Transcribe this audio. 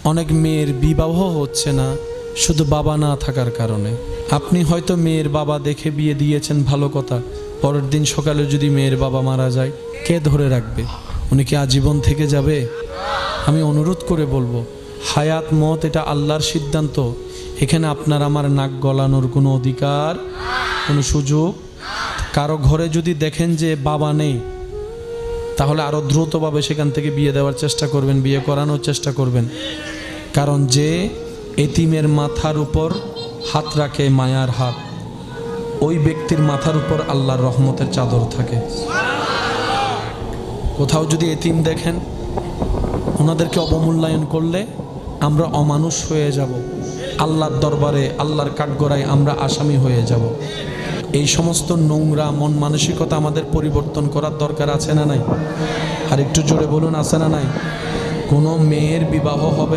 অনেক মেয়ের বিবাহ হচ্ছে না শুধু বাবা না থাকার কারণে। আপনি হয়তো মেয়ের বাবা দেখে বিয়ে দিয়েছেন, ভালো কথা, পরের দিন সকালে যদি মেয়ের বাবা মারা যায়, কে ধরে রাখবে? উনি কি আজীবন থেকে যাবে? আমি অনুরোধ করে বলবো, হায়াত মত এটা আল্লাহর সিদ্ধান্ত। এখানে আপনার আমার নাক গলানোর কোনো অধিকার, কোনো সুযোগ। কারো ঘরে যদি দেখেন যে বাবা নেই, তাহলে আরও দ্রুতভাবে সেখান থেকে বিয়ে দেওয়ার চেষ্টা করবেন, বিয়ে করানোর চেষ্টা করবেন। কারণ যে এতিমের মাথার উপর হাত রাখে, মায়ার হাত, ওই ব্যক্তির মাথার উপর আল্লাহর রহমতের চাদর থাকে। কোথাও যদি এতিম দেখেন, ওনাদেরকে অবমূল্যায়ন করলে আমরা অমানুষ হয়ে যাব, আল্লাহর দরবারে, আল্লাহর কাঠগড়ায় আমরা আসামি হয়ে যাব। এই সমস্ত নোংরা মন মানসিকতা আমাদের পরিবর্তন করার দরকার আছে না নাই? আর একটু জোরে বলুন, আছে না নাই? কোনো মেয়ের বিবাহ হবে